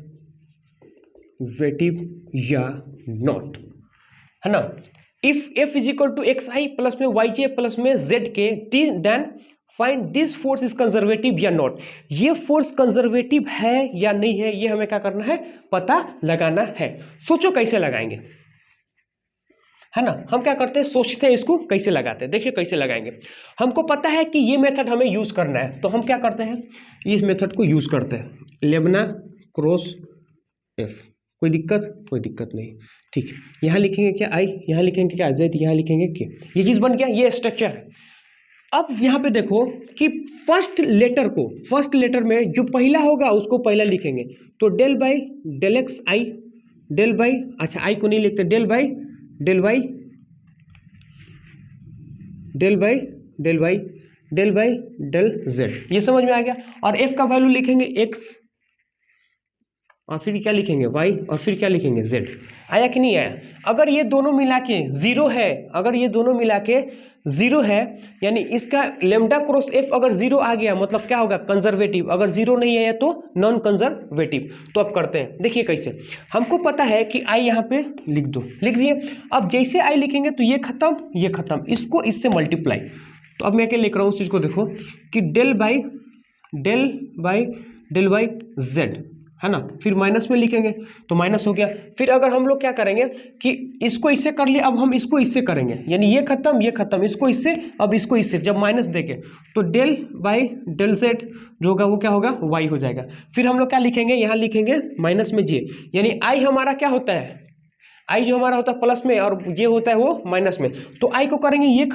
या not, है ना। If f is equal to x I plus में y j plus में z k, then find this force is conservative या not. ये force conservative है या नहीं है, ये हमें क्या करना है, पता लगाना है। सोचो कैसे लगाएंगे, है ना। हम क्या करते हैं, सोचते हैं इसको कैसे लगाते हैं। देखिए कैसे लगाएंगे, हमको पता है कि ये मेथड हमें यूज करना है, तो हम क्या करते हैं, इस मेथड को यूज करते हैं, लेबना क्रॉस एफ, कोई दिक्कत नहीं, ठीक। यहाँ लिखेंगे क्या आई, यहाँ लिखेंगे क्या जेड, यहाँ लिखेंगे के, ये चीज बन गया, ये स्ट्रक्चर है। अब यहाँ पे देखो कि फर्स्ट लेटर में जो पहला होगा उसको पहला लिखेंगे, तो del by del x i, del by, अच्छा आई को नहीं लिखते, del by del y, del by del y, del by del z, ये समझ में आ गया। और एफ का वैल्यू लिखेंगे एक्स, और फिर क्या लिखेंगे वाई, और फिर क्या लिखेंगे जेड। आया कि नहीं आया। अगर ये दोनों मिला के जीरो है, अगर ये दोनों मिला के जीरो है, यानी इसका लेमडा क्रॉस एफ अगर जीरो आ गया मतलब क्या होगा, कंजर्वेटिव। अगर जीरो नहीं आया तो नॉन कंजर्वेटिव। तो अब करते हैं, देखिए कैसे। हमको पता है कि आई यहाँ पे लिख दो, लिख दिए। अब जैसे आई लिखेंगे तो ये खत्म, इसको इससे मल्टीप्लाई। तो अब मैं क्या लिख रहा हूँ उस चीज को देखो कि del by del by z, है ना। फिर माइनस में लिखेंगे तो माइनस हो गया। फिर अगर हम लोग क्या करेंगे कि इसको इससे कर लिए, अब हम इसको इससे करेंगे, यानी ये खत्म, इसको इससे, अब इसको इससे, जब माइनस देके तो डेल बाई डेल जेड जो होगा वो क्या होगा, वाई हो जाएगा। फिर हम लोग क्या लिखेंगे, यहाँ लिखेंगे माइनस में जे, यानी आई हमारा क्या होता है, आई जो हमारा होता है प्लस में और ये होता है वो माइनस में। तो आई को करेंगे ये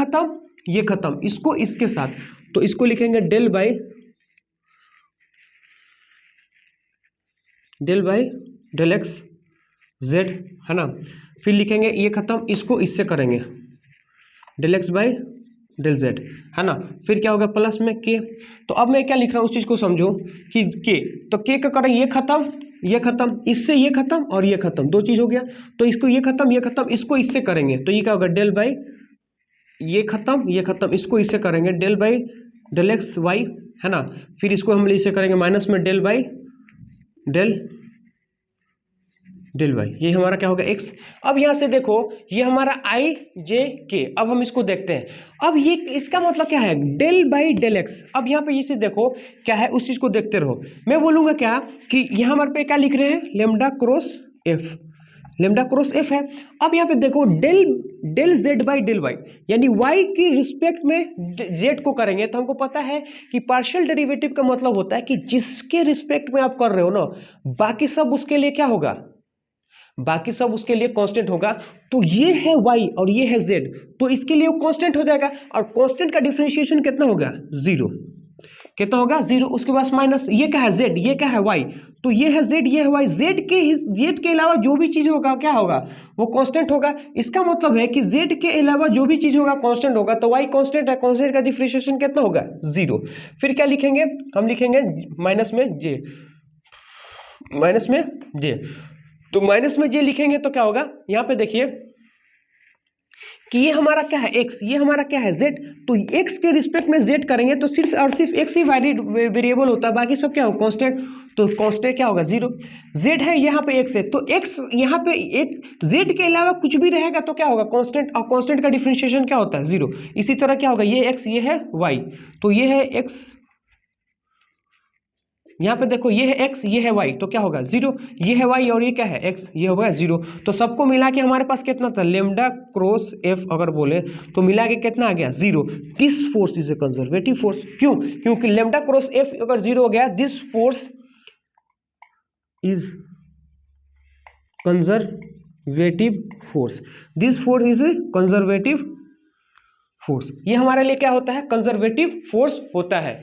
खत्म, इसको इसके साथ, तो इसको लिखेंगे del by del x z, है ना। फिर लिखेंगे ये खत्म, इसको इससे करेंगे del x by del z, है ना। फिर क्या होगा प्लस में के। तो अब मैं क्या लिख रहा हूँ उस चीज को समझो कि के, तो के का करेंगे ये खत्म, इससे ये खत्म और ये खत्म, दो चीज हो गया। तो इसको ये खत्म, इसको इससे करेंगे तो ये क्या होगा डेल बाई ये खत्म, इसको इससे करेंगे del by del x y, है ना। फिर इसको हम इसे करेंगे माइनस में डेल बाई डेल वाई, ये हमारा क्या होगा एक्स। अब यहाँ से देखो ये हमारा आई जे के। अब हम इसको देखते हैं, अब ये इसका मतलब क्या है, डेल बाई डेल एक्स। अब यहाँ पे इसे देखो क्या है, उस चीज को देखते रहो। मैं बोलूंगा क्या कि यहाँ हमारे पे क्या लिख रहे हैं, लेमडा क्रॉस एफ है। अब यहाँ पे देखो del z by del y, यानी वाई की रिस्पेक्ट में जेड को करेंगे। तो हमको पता है कि पार्शियल डेरिवेटिव का मतलब होता है कि जिसके रिस्पेक्ट में आप कर रहे हो ना, बाकी सब उसके लिए क्या होगा, बाकी सब उसके लिए कांस्टेंट होगा। तो ये है y और ये है z, तो इसके लिए वो कांस्टेंट हो जाएगा, और कांस्टेंट का डिफरेंशिएशन कितना होगा 0, कितना होगा 0। उसके बाद माइनस ये क्या है z, ये क्या है y, तो ये है z, ये है y, z के अलावा जो भी चीज होगा क्या होगा, वो कांस्टेंट होगा। इसका मतलब है कि z के अलावा जो भी चीज होगा कांस्टेंट होगा, तो y कांस्टेंट है, कांस्टेंट का डिफरेंशिएशन कितना होगा 0। फिर क्या लिखेंगे, हम लिखेंगे माइनस में j, माइनस में j, तो माइनस में j लिखेंगे तो क्या होगा, यहाँ पे देखिए कि ये हमारा क्या है x, ये हमारा क्या है z, तो x के रिस्पेक्ट में z करेंगे तो सिर्फ और सिर्फ x ही वेरिएबल होता है, बाकी सब क्या हो कांस्टेंट, तो कांस्टेंट क्या होगा 0। z है यहाँ पे x है, तो x यहाँ पे एक z के अलावा कुछ भी रहेगा तो क्या होगा कांस्टेंट, और कांस्टेंट का डिफरेंशिएशन क्या होता है 0। इसी तरह क्या होगा, ये x ये है y, तो ये है x, यहाँ पे देखो ये है x ये है y, तो क्या होगा 0, ये है y और ये क्या है x, ये होगा 0। तो सबको मिला के हमारे पास कितना था, लेमडा क्रॉस f अगर बोले तो मिला के कितना आ गया 0। This force is a conservative force, क्यों, क्योंकि लेमडा क्रॉस f अगर 0 हो गया, this force is conservative force, this force is a conservative force, ये हमारे लिए क्या होता है, कंजर्वेटिव फोर्स होता है।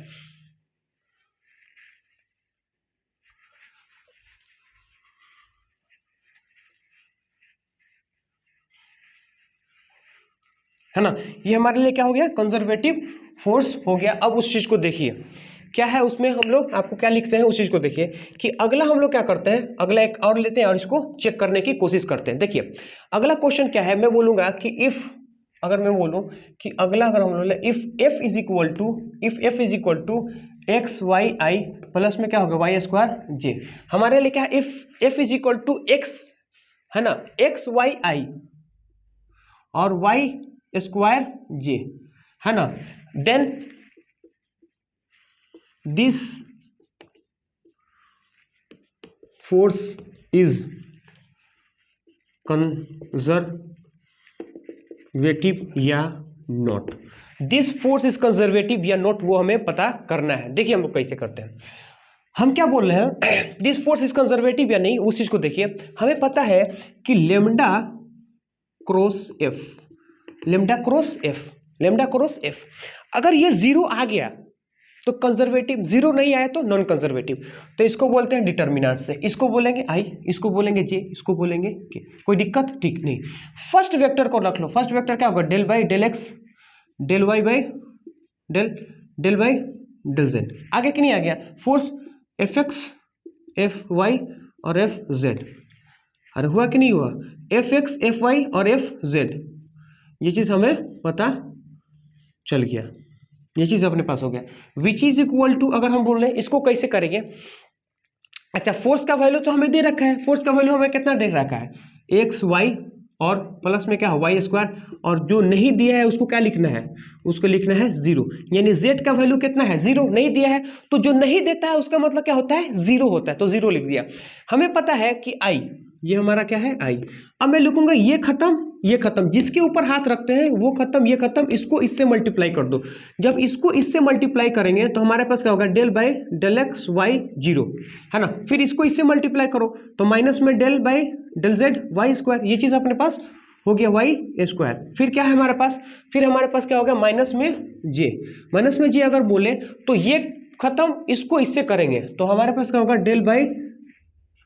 है ना, ये हमारे लिए क्या हो गया, कंजर्वेटिव फोर्स हो गया। अब उस चीज को देखिए क्या है उसमें, हम लोग आपको क्या लिखते हैं उस चीज को देखिए कि अगला हम लोग क्या करते हैं, अगला एक और लेते हैं और इसको चेक करने की कोशिश करते हैं। देखिए अगला क्वेश्चन क्या है, मैं बोलूंगा कि इफ, अगर मैं बोलूं कि अगला अगर हम लोग if f is equal to x y i plus में क्या होगा वाई स्क्वायर जे, हमारे लिए क्या है, if f is equal to x, है ना, एक्स वाई आई और वाई स्क्वायर जे, है ना, then this force is conservative या not, this force is conservative या नॉट, वो हमें पता करना है। देखिए हम लोग कैसे करते हैं, हम क्या बोल रहे हैं, दिस फोर्स इज कंजर्वेटिव या नहीं, उस चीज को देखिए। हमें पता है कि lambda cross F, lambda cross F अगर ये 0 आ गया तो कंजर्वेटिव, 0 नहीं आया तो नॉन कंजर्वेटिव, तो इसको बोलते हैं डिटर्मिनेंट से, इसको बोलेंगे आई, इसको बोलेंगे जे, इसको बोलेंगे के, कोई दिक्कत ठीक नहीं। फर्स्ट वेक्टर को रख लो, फर्स्ट वेक्टर क्या होगा, del by del x del y by del by del z, आगे कि नहीं आ गया, force F x F y और एफ जेड, अरे हुआ कि नहीं हुआ, एफ एक्स एफ वाई और एफ जेड, ये चीज हमें पता चल गया, ये चीज अपने पास हो गया। विच इज इक्वल टू, अगर हम बोल रहे हैं इसको कैसे करेंगे, अच्छा फोर्स का वैल्यू तो हमें दे रखा है, फोर्स का वैल्यू हमें कितना दे रखा है, एक्स वाई और प्लस में क्या है वाई स्क्वायर, और जो नहीं दिया है उसको क्या लिखना है, उसको लिखना है 0, यानी z का वैल्यू कितना है 0, नहीं दिया है तो जो नहीं देता है उसका मतलब क्या होता है 0 होता है, तो 0 लिख दिया। हमें पता है कि i, ये हमारा क्या है i, अब मैं लिखूंगा ये खत्म ये खत्म, जिसके ऊपर हाथ रखते हैं वो खत्म ये खत्म, इसको इससे मल्टीप्लाई कर दो, जब इसको इससे मल्टीप्लाई करेंगे तो हमारे पास क्या होगा, del by del x y 0, है ना, फिर इसको इससे मल्टीप्लाई करो तो माइनस में del by del z y square, ये चीज अपने पास हो गया वाई स्क्वायर। फिर क्या है हमारे पास, फिर हमारे पास क्या होगा माइनस में जे, माइनस में जे अगर बोले तो ये खत्म, इसको इससे करेंगे तो हमारे पास क्या होगा, del by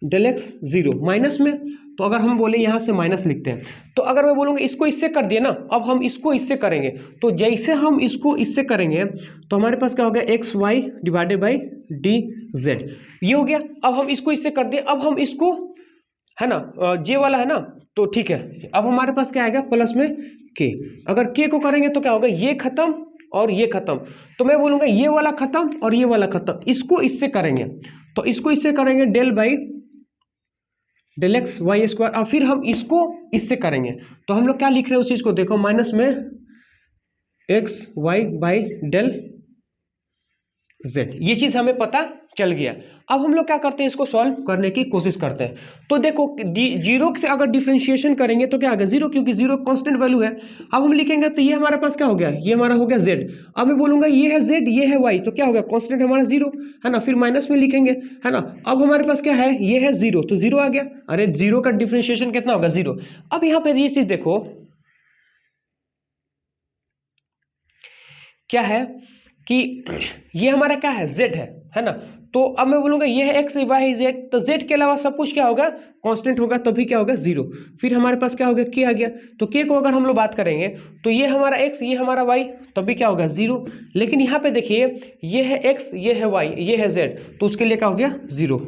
del x 0 minus में, तो अगर हम बोले यहाँ से माइनस लिखते हैं, तो अगर मैं बोलूँगा इसको इससे कर दिए ना, अब हम इसको इससे करेंगे, तो जैसे हम इसको इससे करेंगे तो हमारे पास क्या हो गया, x y divided by d z, ये हो गया। अब हम इसको इससे कर दिए, अब हम इसको, है ना, जे वाला है ना, तो ठीक है, अब हमारे पास क्या आएगा प्लस में के, अगर के को करेंगे तो क्या होगा, ये खत्म और ये खत्म, तो मैं बोलूँगा ये वाला खत्म और ये वाला खत्म, इसको इससे करेंगे तो इसको इससे करेंगे del by del x y square, और फिर हम इसको इससे करेंगे तो हम लोग क्या लिख रहे हैं उस चीज को देखो, माइनस में x y by del z। ये चीज़ हमें पता चल गया। अब हम लोग क्या करते हैं, इसको सॉल्व करने की कोशिश करते हैं। तो देखो जीरो से अगर डिफरेंशिएशन करेंगे तो क्या आ गया, जीरो, क्योंकि जीरो कांस्टेंट वैल्यू है। अब हम लिखेंगे तो ये हमारे पास क्या हो गया, ये हमारा हो गया z। अब मैं बोलूंगा ये है z, ये है y, तो क्या हो गया, कांस्टेंट हमारा जीरो है ना, फिर माइनस में लिखेंगे है ना। अब हमारे पास क्या है, ये है जीरो, तो जीरो आ गया। अरे जीरो का डिफरेंशिएशन कितना होगा, जीरो। अब यहाँ पे ये चीज देखो क्या है कि ये हमारा क्या है, z है ना। तो अब मैं बोलूंगा ये है x, y है z, तो z के अलावा सब कुछ क्या होगा, कांस्टेंट होगा, तभी क्या होगा, जीरो। फिर हमारे पास क्या होगा, k आ गया। तो k को अगर हम लोग बात करेंगे तो ये हमारा x, ये हमारा y, तभी क्या होगा, जीरो। लेकिन यहाँ पे देखिए ये है x, ये है y, ये है z, तो उसके लिए क्या हो गया, जीरो।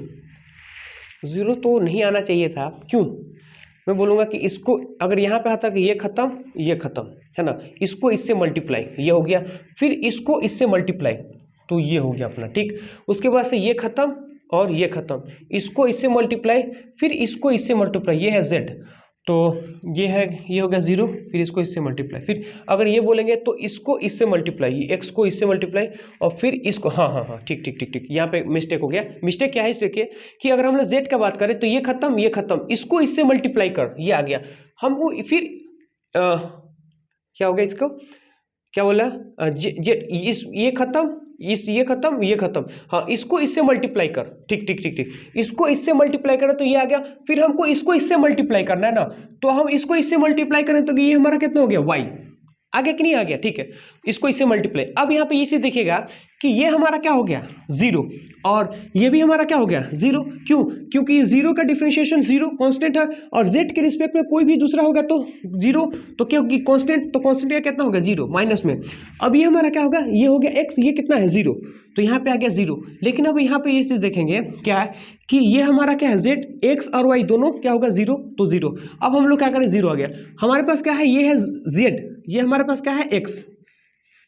जीरो तो नहीं आना चाहिए था, क्यों। मैं बोलूंगा कि इसको अगर यहाँ पे आता कि ये खत्म है ना, इसको इससे मल्टीप्लाई, ये हो गया, फिर इसको इससे मल्टीप्लाई, तो ये हो गया अपना, ठीक। उसके बाद से ये खत्म और ये खत्म, इसको इससे मल्टीप्लाई, फिर इसको इससे मल्टीप्लाई, ये है z, तो ये है, ये हो गया जीरो, फिर इसको इससे मल्टीप्लाई, फिर अगर ये बोलेंगे तो इसको इससे मल्टीप्लाई, x को इससे मल्टीप्लाई, और फिर इसको, हाँ, ठीक, यहाँ पे मिस्टेक हो गया। मिस्टेक क्या है इस, देखिए कि अगर हम लोग z का बात करें तो ये खत्म, इसको इससे मल्टीप्लाई कर, ये आ गया हमको, फिर क्या हो गया, इसको क्या बोला, ये खत्म, ये खत्म, हाँ, इसको इससे मल्टीप्लाई कर, ठीक, इसको इससे मल्टीप्लाई करें तो ये आ गया, फिर हमको इसको इससे मल्टीप्लाई करना है ना, तो हम इसको इससे मल्टीप्लाई करें तो ये हमारा कितना हो गया, y आ गया कि नहीं आ गया, ठीक है। इसको इससे मल्टीप्लाई। अब यहाँ पे ये चीज देखिएगा कि ये हमारा क्या हो गया, जीरो, और ये भी हमारा क्या हो गया, जीरो। क्यों, क्योंकि जीरो का डिफरेंशिएशन जीरो कांस्टेंट है, और z के रिस्पेक्ट में कोई भी दूसरा होगा तो जीरो, तो क्योंकि कांस्टेंट, तो कांस्टेंट का कितना होगा, जीरो, माइनस में। अब ये हमारा क्या होगा, ये हो गया x, ये कितना है, जीरो, तो यहाँ पे आ गया जीरो। लेकिन अब यहाँ पे ये चीज देखेंगे क्या है कि ये हमारा क्या है, z, x और y दोनों क्या होगा, जीरो, तो जीरो। अब हम लोग क्या करें, जीरो आ गया। हमारे पास क्या है, ये है z, ये हमारे पास क्या है, x,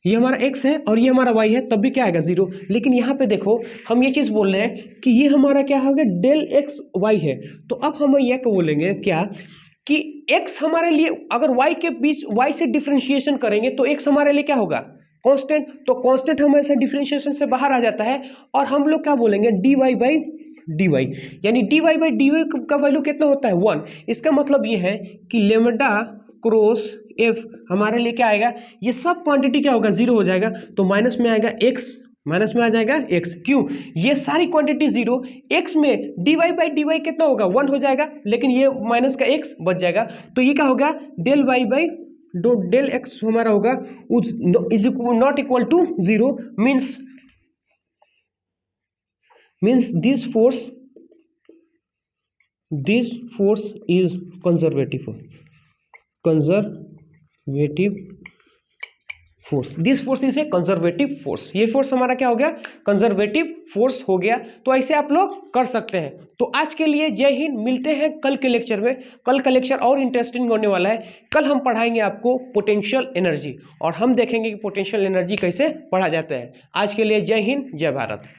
ये हमारा x है और ये हमारा y है, तब भी क्या आएगा, जीरो। लेकिन यहाँ पे देखो हम ये चीज बोल रहे हैं कि ये हमारा क्या होगा, डेल x y है, तो अब हम ये क्या बोलेंगे, क्या कि x हमारे लिए अगर y के बीच, y से डिफरेंशिएशन करेंगे तो x हमारे लिए क्या होगा, कांस्टेंट, तो कांस्टेंट हमेशा डिफरेंशिएशन से बाहर आ जाता है, और हम लोग क्या बोलेंगे, dy बाई dy, यानी dy बाई dy का वैल्यू कितना होता है, 1। इसका मतलब ये है कि लेमडा क्रॉस f हमारे लिए क्या आएगा, ये सब क्वांटिटी क्या होगा, जीरो हो जाएगा, तो माइनस में आएगा x, माइनस में आ जाएगा x, क्यों, ये सारी क्वांटिटी जीरो, x में dy बाई dy कितना होगा, 1 हो जाएगा, लेकिन ये माइनस का x बच जाएगा, तो ये क्या होगा, del y by del x हमारा होगा is not equal to zero, means this force is conservative force, this force is a conservative force, ये फोर्स हमारा क्या हो गया, कंजर्वेटिव फोर्स हो गया। तो ऐसे आप लोग कर सकते हैं। तो आज के लिए जय हिंद, मिलते हैं कल के लेक्चर में। कल का लेक्चर और इंटरेस्टिंग होने वाला है। कल हम पढ़ाएंगे आपको पोटेंशियल एनर्जी, और हम देखेंगे कि पोटेंशियल एनर्जी कैसे पढ़ा जाता है। आज के लिए जय हिंद, जय भारत।